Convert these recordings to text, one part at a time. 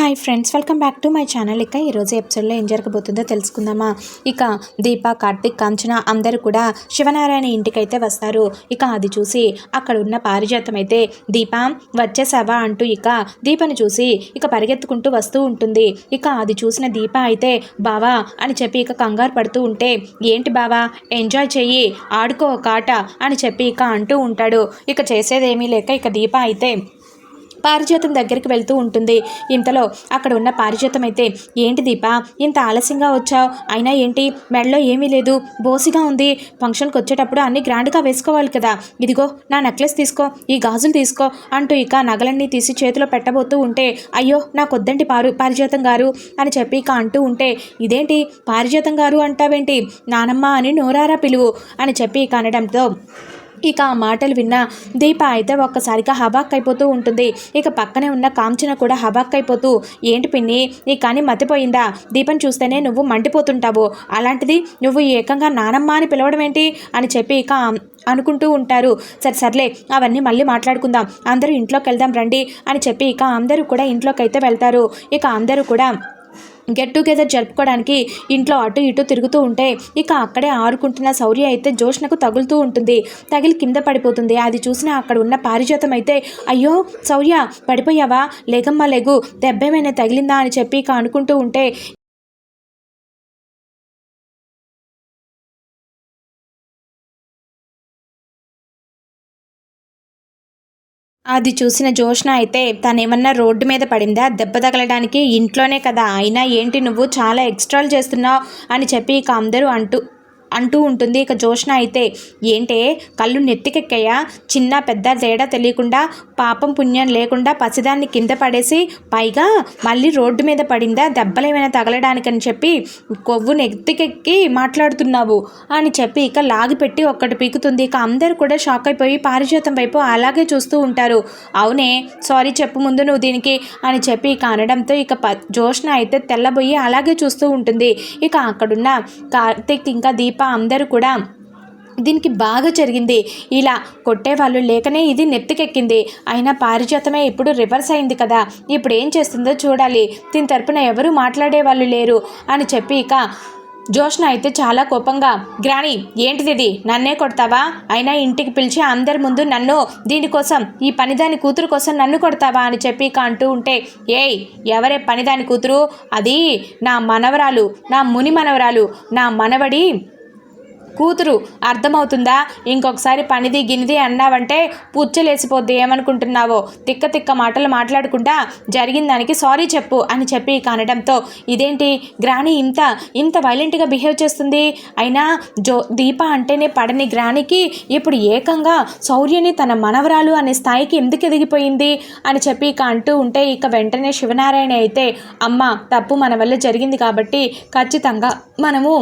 Hi friends, welcome back to my channel. ఇక ఈరోజు ఎపిసోడ్లో ఏం జరగబోతుందో తెలుసుకుందామా. ఇక దీప, కార్తిక్, కాంచన అందరూ కూడా శివనారాయణ ఇంటికైతే వస్తారు. ఇక అది చూసి అక్కడ ఉన్న పారిజాతం అయితే దీప వచ్చేసావా అంటూ ఇక దీపని చూసి ఇక పరిగెత్తుకుంటూ వస్తూ ఉంటుంది. ఇక అది చూసిన దీప అయితే బావా అని చెప్పి ఇక కంగారు పడుతూ ఉంటే, ఏంటి బావా ఎంజాయ్ చెయ్యి, ఆడుకో ఒక ఆట అని చెప్పి ఇక అంటూ ఉంటాడు. ఇక చేసేదేమీ లేక ఇక దీప అయితే పారిజాతం దగ్గరికి వెళ్తూ ఉంటుంది. ఇంతలో అక్కడ ఉన్న పారిజాతం అయితే, ఏంటి దీప ఇంత ఆలస్యంగా వచ్చావు, అయినా ఏంటి మెడలో ఏమీ లేదు, బోసిగా ఉంది, ఫంక్షన్కి వచ్చేటప్పుడు అన్ని గ్రాండ్గా వేసుకోవాలి కదా, ఇదిగో నా నెక్లెస్ తీసుకో, ఈ గాజులు తీసుకో అంటూ ఇక నగలన్నీ తీసి చేతిలో పెట్టబోతూ ఉంటే, అయ్యో నాకొద్దండి పారిజాతం గారు అని చెప్పి ఇక అంటూ ఉంటే, ఇదేంటి పారిజాతం గారు అంటావేంటి, నానమ్మ అని నోరారా పిలువు అని చెప్పి ఇక అనడంతో ఇక ఆ మాటలు విన్న దీప అయితే ఒక్కసారిగా హబాక్ అయిపోతూ ఉంటుంది. ఇక పక్కనే ఉన్న కాంచన కూడా హబాక్ అయిపోతూ, ఏంటి పిన్ని నీ కానీ మతిపోయిందా, దీపం చూస్తేనే నువ్వు మండిపోతుంటావు, అలాంటిది నువ్వు ఏకంగా నానమ్మ అని పిలవడం ఏంటి అని చెప్పి ఇక అనుకుంటూ ఉంటారు. సర్లే అవన్నీ మళ్ళీ మాట్లాడుకుందాం, అందరూ ఇంట్లోకి వెళ్దాం రండి అని చెప్పి ఇక అందరూ కూడా ఇంట్లోకి అయితే వెళ్తారు. ఇక అందరూ కూడా గెట్ టుగెదర్ జరుపుకోవడానికి ఇంట్లో అటు ఇటు తిరుగుతూ ఉంటే ఇక అక్కడే ఆడుకుంటున్న శౌర్య అయితే జోష్నకు తగులుతూ ఉంటుంది. తగిలి కింద పడిపోతుంది. అది చూసిన అక్కడ ఉన్న పారిజాతం అయితే, అయ్యో శౌర్య పడిపోయావా, లేగమ్మా లేగు, దెబ్బేమైనా తగిలిందా అని చెప్పి ఇక అనుకుంటూ ఉంటే అది చూసిన జోష్న అయితే, తనేమన్నా రోడ్డు మీద పడిందా దెబ్బ తగలడానికి, ఇంట్లోనే కదా, అయినా ఏంటి నువ్వు చాలా ఎక్స్ట్రాలు చేస్తున్నావు అని చెప్పి ఇక అందరూ అంటూ ఉంటుంది. ఇక జోష్న అయితే, ఏంటే కళ్ళు నెత్తికెక్కాయా, చిన్న పెద్ద తేడా తెలియకుండా పాపం పుణ్యం లేకుండా పసిదాన్ని కింద పడేసి పైగా మళ్ళీ రోడ్డు మీద పడిందా దెబ్బలేమైనా తగలడానికని చెప్పి కొవ్వు నెత్తికెక్కి మాట్లాడుతున్నావు అని చెప్పి ఇక లాగిపెట్టి ఒక్కటి పీకుతుంది. ఇక అందరూ కూడా షాక్ అయిపోయి పారిజాతం వైపు అలాగే చూస్తూ ఉంటారు. అవునే సారీ చెప్పు ముందు నువ్వు దీనికి అని చెప్పి ఇక అనడంతో ఇక జోష్న అయితే తెల్లబోయి అలాగే చూస్తూ ఉంటుంది. ఇక అక్కడున్న కార్తిక్ ఇంకా దీప అందరూ కూడా దీనికి బాగా జరిగింది, ఇలా కొట్టేవాళ్ళు లేకనే ఇది నెత్తికెక్కింది, అయినా పారిజాతమే ఇప్పుడు రివర్స్ అయింది కదా, ఇప్పుడు ఏం చేస్తుందో చూడాలి, దీని తరపున ఎవరూ మాట్లాడేవాళ్ళు లేరు అని చెప్పి ఇక జోష్న అయితే చాలా కోపంగా, గ్రాని ఏంటిది, నన్నే కొడతావా, అయినా ఇంటికి పిలిచి అందరి ముందు నన్ను దీనికోసం ఈ పనిదాని కూతురు కోసం నన్ను కొడతావా అని చెప్పి ఇక అంటూ ఉంటే, ఏయ్ ఎవరే పనిదాని కూతురు, అది నా మనవరాలు, నా ముని మనవరాలు, నా మనవడి కూతురు, అర్థమవుతుందా, ఇంకొకసారి పనిది గినిది అన్నావంటే పుచ్చలేసిపోద్ది, ఏమనుకుంటున్నావో, తిక్క తిక్క మాటలు మాట్లాడకుండా జరిగిన దానికి సారీ చెప్పు అని చెప్పి అనడంతో, ఇదేంటి గ్రాని ఇంత వైలెంట్గా బిహేవ్ చేస్తుంది, అయినా దీప అంటేనే పడని గ్రానికి ఇప్పుడు ఏకంగా శౌర్యని తన మనవరాలు అనే స్థాయికి ఎందుకు ఎదిగిపోయింది అని చెప్పి అంటూ ఉంటే ఇక వెంటనే శివనారాయణ అయితే, అమ్మ తప్పు మన వల్ల జరిగింది కాబట్టి ఖచ్చితంగా మనము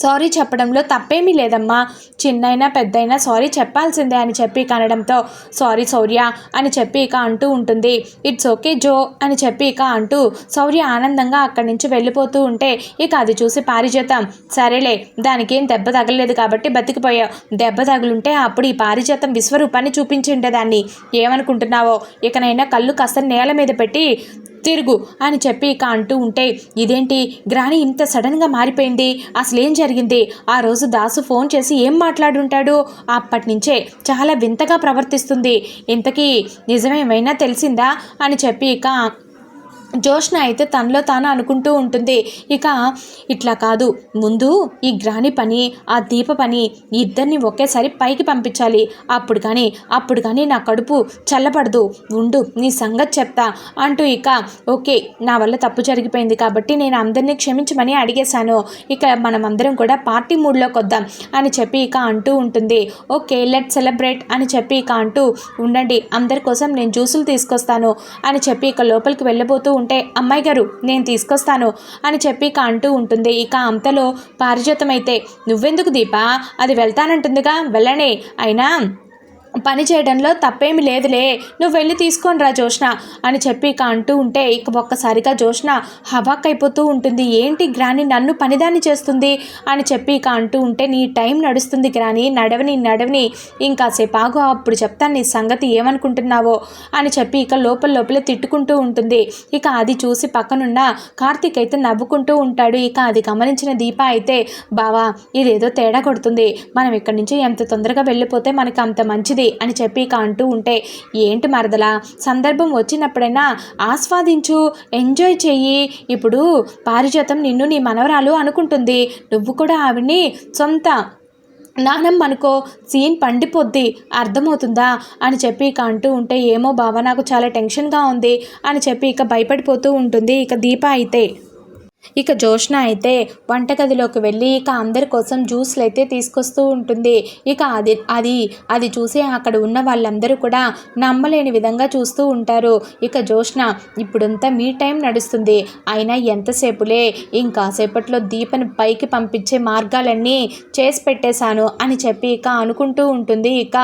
సారీ చెప్పడంలో తప్పేమీ లేదమ్మా, చిన్నైనా పెద్దయినా సారీ చెప్పాల్సిందే అని చెప్పి అనడంతో, సారీ శౌర్య అని చెప్పి ఇక అంటూ ఉంటుంది. ఇట్స్ ఓకే జో అని చెప్పి ఇక అంటూ శౌర్య ఆనందంగా అక్కడి నుంచి వెళ్ళిపోతూ ఉంటే ఇక అది చూసి పారిజాతం, సరేలే దానికేం దెబ్బ తగలలేదు కాబట్టి బతికిపోయావు, దెబ్బ తగులుంటే అప్పుడు ఈ పారిజాతం విశ్వరూపాన్ని చూపించి ఉండేదాన్ని, ఏమనుకుంటున్నావో, ఇకనైనా కళ్ళు కాస్త నేల మీద పెట్టి తిరుగు అని చెప్పి ఇక అంటూ ఉంటే, ఇదేంటి గ్రాని ఇంత సడన్గా మారిపోయింది, అసలేం జరిగింది, ఆ రోజు దాసు ఫోన్ చేసి ఏం మాట్లాడుంటాడు, అప్పటి నుంచే చాలా వింతగా ప్రవర్తిస్తుంది, ఇంతకీ నిజమేమైనా తెలిసిందా అని చెప్పి ఇక జోష్న అయితే తనలో తాను అనుకుంటూ ఉంటుంది. ఇక ఇట్లా కాదు, ముందు ఈ గ్రాని పని ఆ దీప పని ఇద్దరిని ఒకేసారి పైకి పంపించాలి, అప్పుడు కానీ నా కడుపు చల్లబడదు, ఉండు నీ సంగతి చెప్తా అంటూ ఇక ఓకే నా వల్ల తప్పు జరిగిపోయింది కాబట్టి నేను అందరినీ క్షమించమని అడిగేశాను, ఇక మనం అందరం కూడా పార్టీ మూడ్లోకి వద్దాం అని చెప్పి ఇక అంటూ ఉంటుంది. ఓకే లెట్ సెలబ్రేట్ అని చెప్పి ఇక అంటూ ఉండండి, అందరి కోసం నేను జ్యూసులు తీసుకొస్తాను అని చెప్పి ఇక లోపలికి వెళ్ళబోతూ ఉంటే, అమ్మాయి గారు నేను తీసుకొస్తాను అని చెప్పి ఇక అంటూ ఉంటుంది. ఇక అంతలో పారిజాతం అయితే, నువ్వెందుకు దీపా, అది వెళ్తానంటుందిగా వెళ్ళనే, అయినా పని చేయడంలో తప్పేమి లేదులే, నువ్వు వెళ్ళి తీసుకొని రా జోష్న అని చెప్పి ఇక అంటూ ఉంటే ఇక ఒక్కసారిగా జోష్న హవాక్ అయిపోతూ ఉంటుంది. ఏంటి గ్రాని నన్ను పనిదాన్ని చేస్తుంది అని చెప్పి ఇక అంటూ ఉంటే, నీ టైం నడుస్తుంది గ్రాని, నడవని ఇంకాసేపు ఆగు, అప్పుడు చెప్తాను నీ సంగతి ఏమనుకుంటున్నావో అని చెప్పి ఇక లోపలే తిట్టుకుంటూ ఉంటుంది. ఇక అది చూసి పక్కనున్న కార్తీక్ అయితే నవ్వుకుంటూ ఉంటాడు. ఇక అది గమనించిన దీప అయితే, బావా ఇదేదో తేడా కొడుతుంది, మనం ఇక్కడి నుంచి ఎంత తొందరగా వెళ్ళిపోతే మనకి అంత మంచిది అని చెప్పి ఇక అంటూ ఉంటే, ఏంటి మరదలా, సందర్భం వచ్చినప్పుడైనా ఆస్వాదించు, ఎంజాయ్ చెయ్యి. ఇప్పుడు పారిజాతం నిన్ను నీ మనవరాలు అనుకుంటుంది, నువ్వు కూడా ఆవిడ్ని సొంత నానమ్మ అనుకో, సీన్ పండిపోద్ది, అర్థమవుతుందా అని చెప్పి ఇక అంటూ ఉంటే, ఏమో బావ నాకు చాలా టెన్షన్గా ఉంది అని చెప్పి ఇక భయపడిపోతూ ఉంటుంది ఇక దీప అయితే. ఇక జోష్న అయితే వంటగదిలోకి వెళ్ళి ఇక అందరి కోసం జ్యూస్లు అయితే తీసుకొస్తూ ఉంటుంది. ఇక అది చూసి అక్కడ ఉన్న వాళ్ళందరూ కూడా నమ్మలేని విధంగా చూస్తూ ఉంటారు. ఇక జోష్న, ఇప్పుడంతా మీ టైం నడుస్తుంది, అయినా ఎంతసేపులే, ఇంకాసేపట్లో దీపను పైకి పంపించే మార్గాలన్నీ చేసి పెట్టేశాను అని చెప్పి ఇక అనుకుంటూ ఉంటుంది. ఇక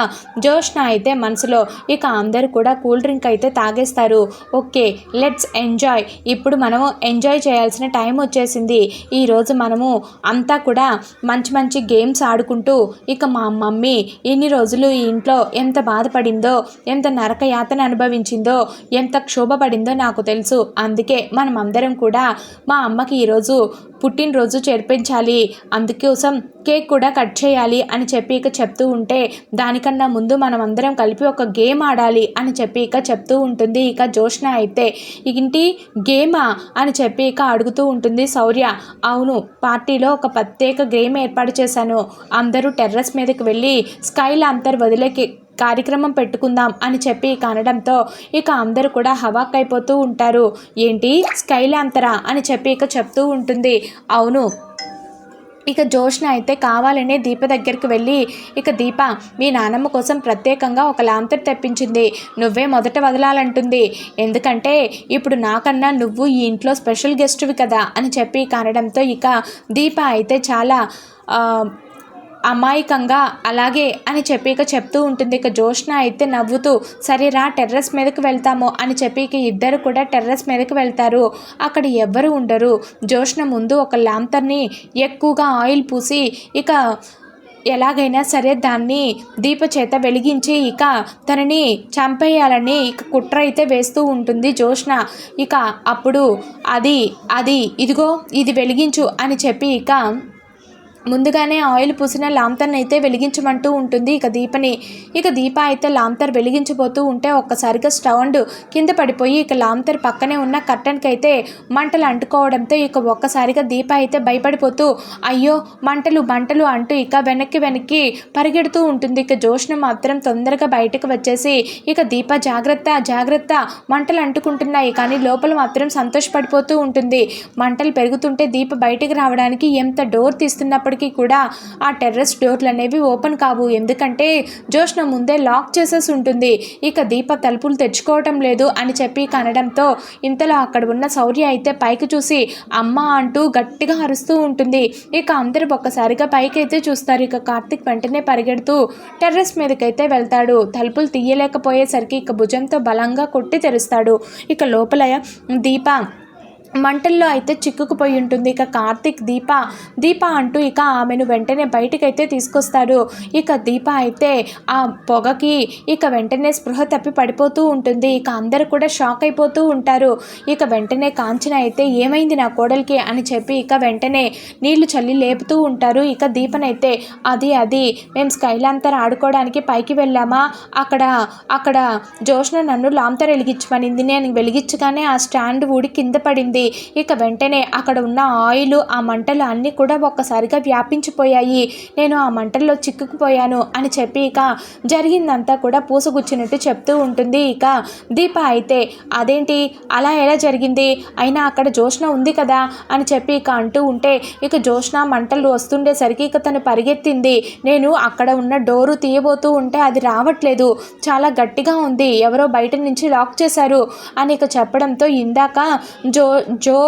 జోష్న అయితే మనసులో, ఇక అందరూ కూడా కూల్ డ్రింక్ అయితే తాగేస్తారు. ఓకే, లెట్స్ ఎంజాయ్, ఇప్పుడు మనము ఎంజాయ్ చేయాల్సిన టైం వచ్చేసింది, ఈరోజు మనము అంతా కూడా మంచి గేమ్స్ ఆడుకుంటూ, ఇక మా మమ్మీ ఇన్ని రోజులు ఈ ఇంట్లో ఎంత బాధపడిందో, ఎంత నరక యాతన అనుభవించిందో, ఎంత క్షోభపడిందో నాకు తెలుసు, అందుకే మనం అందరం కూడా మా అమ్మకి ఈరోజు పుట్టినరోజు చేర్పించాలి, అందుకోసం కేక్ కూడా కట్ చేయాలి అని చెప్పి ఇక చెప్తూ ఉంటే, దానికన్నా ముందు మనం అందరం కలిపి ఒక గేమ్ ఆడాలి అని చెప్పి ఇక చెప్తూ ఉంటుంది. ఇక జోష్న అయితే, ఇంటి గేమా అని చెప్పి ఇక అడుగుతూ ఉంటుంది శౌర్య. అవును, పార్టీలో ఒక ప్రత్యేక గేమ్ ఏర్పాటు చేశాను, అందరూ టెర్రస్ మీదకి వెళ్ళి స్కై లాంతర్ వదిలే కార్యక్రమం పెట్టుకుందాం అని చెప్పి ఇక అనడంతో ఇక అందరూ కూడా హవాక్ అయిపోతూ ఉంటారు. ఏంటి స్కై లాంతరా అని చెప్పి ఇక చెప్తూ ఉంటుంది. అవును. ఇక జోష్న అయితే కావాలనే దీప దగ్గరికి వెళ్ళి, ఇక దీప మీ నానమ్మ కోసం ప్రత్యేకంగా ఒక లాంతర్ తెప్పించింది, నువ్వే మొదట వదలాలంటుంది, ఎందుకంటే ఇప్పుడు నాకన్నా నువ్వు ఈ ఇంట్లో స్పెషల్ గెస్ట్వి కదా అని చెప్పి అనడంతో ఇక దీప అయితే చాలా అమాయకంగా అలాగే అని చెప్పి ఇక చెప్తూ ఉంటుంది. ఇక జోష్న అయితే నవ్వుతూ, సరేరా టెర్రస్ మీదకి వెళ్తాము అని చెప్పి ఇక ఇద్దరు కూడా టెర్రస్ మీదకి వెళ్తారు. అక్కడ ఎవ్వరు ఉండరు. జోష్న ముందు ఒక లాంతర్ని ఎక్కువగా ఆయిల్ పూసి ఇక ఎలాగైనా సరే దాన్ని దీప చేత వెలిగించి ఇక తనని చంపేయాలని ఇక కుట్ర అయితే వేస్తూ ఉంటుంది జోష్న. ఇక అప్పుడు ఇదిగో ఇది వెలిగించు అని చెప్పి ఇక ముందుగానే ఆయిల్ పూసిన లాంతర్ని అయితే వెలిగించమంటూ ఉంటుంది ఇక దీపని. ఇక దీప అయితే లాంతర్ వెలిగించబోతూ ఉంటే ఒక్కసారిగా స్టౌండ్ కింద పడిపోయి ఇక లాంతర్ పక్కనే ఉన్న కర్టన్కి అయితే మంటలు అంటుకోవడంతో ఇక ఒక్కసారిగా దీప అయితే భయపడిపోతూ, అయ్యో మంటలు అంటూ ఇక వెనక్కి పరిగెడుతూ ఉంటుంది. ఇక జోష్న మాత్రం తొందరగా బయటకు వచ్చేసి, ఇక దీప జాగ్రత్త మంటలు అంటుకుంటున్నాయి, కానీ లోపల మాత్రం సంతోషపడిపోతూ ఉంటుంది. మంటలు పెరుగుతుంటే దీప బయటికి రావడానికి ఎంత డోర్ తీస్తున్నప్పుడు కూడా ఆ టెర్రస్ డోర్లు అనేవి ఓపెన్ కావు, ఎందుకంటే జోష్న ముందే లాక్ చేసేసి ఉంటుంది. ఇక దీప తలుపులు తెచ్చుకోవటం లేదు అని చెప్పి కనడంతో ఇంతలో అక్కడ ఉన్న శౌర్య అయితే పైకి చూసి అమ్మ అంటూ గట్టిగా అరుస్తూ ఉంటుంది. ఇక అందరూ ఒక్కసారిగా పైకి అయితే చూస్తారు. ఇక కార్తీక్ వెంటనే పరిగెడుతూ టెర్రస్ మీదకైతే వెళ్తాడు. తలుపులు తీయలేకపోయేసరికి ఇక భుజంతో బలంగా కొట్టి తెరుస్తాడు. ఇక లోపల దీప మంటల్లో అయితే చిక్కుకుపోయి ఉంటుంది. ఇక కార్తీక్ దీప అంటూ ఇక ఆమెను వెంటనే బయటికైతే తీసుకొస్తాడు. ఇక దీప అయితే ఆ పొగకి ఇక వెంటనే స్పృహ తప్పి పడిపోతూ ఉంటుంది. ఇక అందరూ కూడా షాక్ అయిపోతూ ఉంటారు. ఇక వెంటనే కాంచన అయితే ఏమైంది నా కోడలికి అని చెప్పి ఇక వెంటనే నీళ్లు చల్లి లేపుతూ ఉంటారు. ఇక దీపనైతే అది మేము స్కైలాంతర్ ఆడుకోవడానికి పైకి వెళ్ళామా, అక్కడ జోష్న నన్ను లాంతర్ వెలిగించమనింది, నేను వెలిగించగానే ఆ స్టాండ్ ఊడి కింద పడింది. ఇక వెంటనే అక్కడ ఉన్న ఆయిల్ ఆ మంటలు అన్నీ కూడా ఒక్కసారిగా వ్యాపించిపోయాయి, నేను ఆ మంటల్లో చిక్కుకుపోయాను అని చెప్పి ఇక జరిగిందంతా కూడా పూసగుచ్చినట్టు చెప్తూ ఉంటుంది. ఇక దీప అయితే అదేంటి అలా ఎలా జరిగింది, అయినా అక్కడ జోష్న ఉంది కదా అని చెప్పి ఇక అంటూ ఉంటే, ఇక జోష్న మంటలు వస్తుండేసరికి ఇక తను పరిగెత్తింది, నేను అక్కడ ఉన్న డోరు తీయబోతూ ఉంటే అది రావట్లేదు, చాలా గట్టిగా ఉంది, ఎవరో బయట నుంచి లాక్ చేశారు అని ఇక చెప్పడంతో ఇందాక జో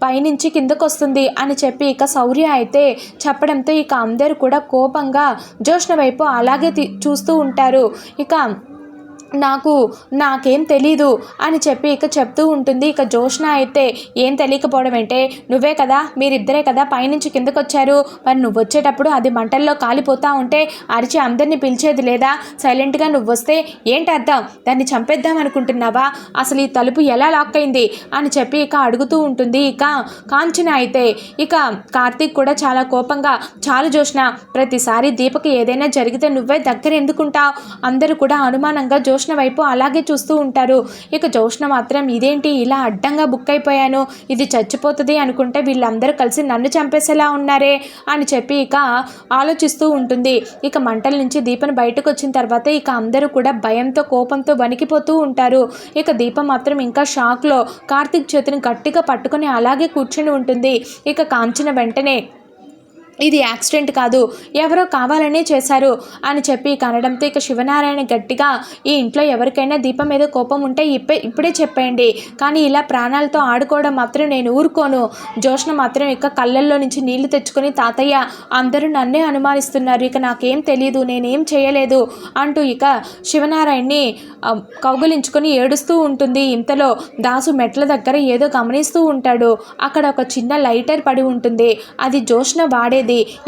పైనుంచి కిందకొస్తుంది అని చెప్పి ఇక శౌర్య అయితే చెప్పడంతో ఇక అందరూ కూడా కోపంగా జోష్న వైపు అలాగే చూస్తూ ఉంటారు. ఇక నాకేం తెలీదు అని చెప్పి ఇక చెప్తూ ఉంటుంది. ఇక జోష్న అయితే ఏం తెలియకపోవడం ఏంటే, నువ్వే కదా, మీరిద్దరే కదా పైనుంచి కిందకు వచ్చారు, మరి నువ్వు వచ్చేటప్పుడు అది మంటల్లో కాలిపోతా ఉంటే అరిచి అందరినీ పిలిచేది లేదా, సైలెంట్గా నువ్వు వస్తే ఏంటి అర్థం, దాన్ని చంపేద్దాం అనుకుంటున్నావా, అసలు ఈ తలుపు ఎలా లాక్ అయింది అని చెప్పి ఇక అడుగుతూ ఉంటుంది. ఇక కాంచన అయితే ఇక కార్తీక్ కూడా చాలా కోపంగా, చాలు జోష్న, ప్రతిసారి దీపకి ఏదైనా జరిగితే నువ్వే దగ్గర ఎందుకుంటావు, అందరూ కూడా అనుమానంగా జోష్న వైపు అలాగే చూస్తూ ఉంటారు. ఇక జోష్న మాత్రం ఇదేంటి ఇలా అడ్డంగా బుక్ అయిపోయాను, ఇది చచ్చిపోతుంది అనుకుంటే వీళ్ళందరూ కలిసి నన్ను చంపేసేలా ఉన్నారే అని చెప్పి ఇక ఆలోచిస్తూ ఉంటుంది. ఇక మంటల నుంచి దీపను బయటకు వచ్చిన తర్వాత ఇక అందరూ కూడా భయంతో కోపంతో వణికిపోతూ ఉంటారు. ఇక దీప మాత్రం ఇంకా షాక్లో కార్తీక్ చేతిని గట్టిగా పట్టుకొని అలాగే కూర్చొని ఉంటుంది. ఇక కాంచన వెంటనే ఇది యాక్సిడెంట్ కాదు, ఎవరో కావాలనే చేశారు అని చెప్పి కనడంతో ఇక శివనారాయణ గట్టిగా, ఈ ఇంట్లో ఎవరికైనా దీపం మీద కోపం ఉంటే ఇప్పుడే చెప్పేయండి, కానీ ఇలా ప్రాణాలతో ఆడుకోవడం మాత్రం నేను ఊరుకోను. జోష్న మాత్రం ఇక కళ్ళల్లో నుంచి నీళ్లు తెచ్చుకొని, తాతయ్య అందరూ నన్నే అనుమానిస్తున్నారు, ఇక నాకేం తెలియదు, నేనేం చేయలేదు అంటూ ఇక శివనారాయణని కౌగులించుకొని ఏడుస్తూ ఉంటుంది. ఇంతలో దాసు మెట్ల దగ్గర ఏదో గమనిస్తూ ఉంటాడు. అక్కడ ఒక చిన్న లైటర్ పడి ఉంటుంది, అది జోష్న వాడేది.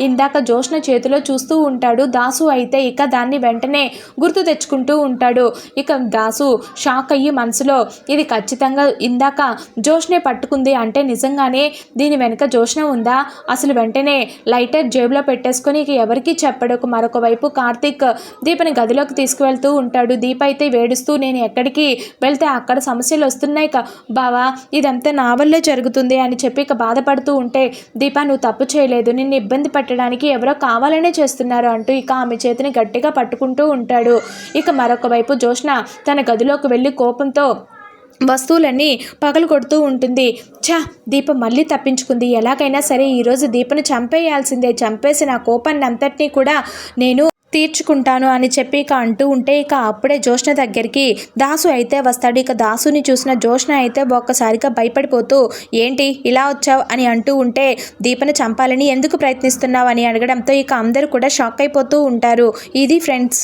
ఇందాక జోష్న చేతిలో చూస్తూ ఉంటాడు దాసు. అయితే ఇక దాన్ని వెంటనే గుర్తు తెచ్చుకుంటూ ఉంటాడు. ఇక దాసు షాక్ అయ్యి మనసులో, ఇది ఖచ్చితంగా ఇందాక జోష్నే పట్టుకుంది అంటే నిజంగానే దీని వెనుక జోష్న ఉందా, అసలు వెంటనే లైటర్ జేబులో పెట్టేసుకొని ఇక ఎవరికీ చెప్పడు. మరొక వైపు కార్తీక్ దీపని గదిలోకి తీసుకువెళ్తూ ఉంటాడు. దీప అయితే వేడుస్తూ, నేను ఎక్కడికి వెళ్తే అక్కడ సమస్యలు వస్తున్నాయి బావా, ఇదంతా నా వల్లే జరుగుతుంది అని చెప్పి ఇక బాధపడుతూ ఉంటే, దీప నువ్వు తప్పు చేయలేదు, నిన్ను ఇబ్బంది పెట్టడానికి ఎవరో కావాలనే చేస్తున్నారు అంటూ ఇక ఆమె చేతిని గట్టిగా పట్టుకుంటూ ఉంటాడు. ఇక మరొక వైపు జోష్న తన గదిలోకి వెళ్ళి కోపంతో వస్తువులన్నీ పగలు కొడుతూ ఉంటుంది. దీప మళ్ళీ తప్పించుకుంది, ఎలాగైనా సరే ఈరోజు దీపను చంపేయాల్సిందే, చంపేసి నా కోపాన్ని అంతటినీ కూడా నేను తీర్చుకుంటాను అని చెప్పి ఇక అంటూ ఉంటే ఇక అప్పుడే జోష్న దగ్గరికి దాసు అయితే వస్తాడు. ఇక దాసుని చూసిన జోష్న అయితే ఒక్కసారిగా భయపడిపోతూ, ఏంటి ఇలా వచ్చావు అని అంటూ ఉంటే, దీపను చంపాలని ఎందుకు ప్రయత్నిస్తున్నావు అని అడగడంతో ఇక అందరూ కూడా షాక్ అయిపోతూ ఉంటారు. ఇది ఫ్రెండ్స్.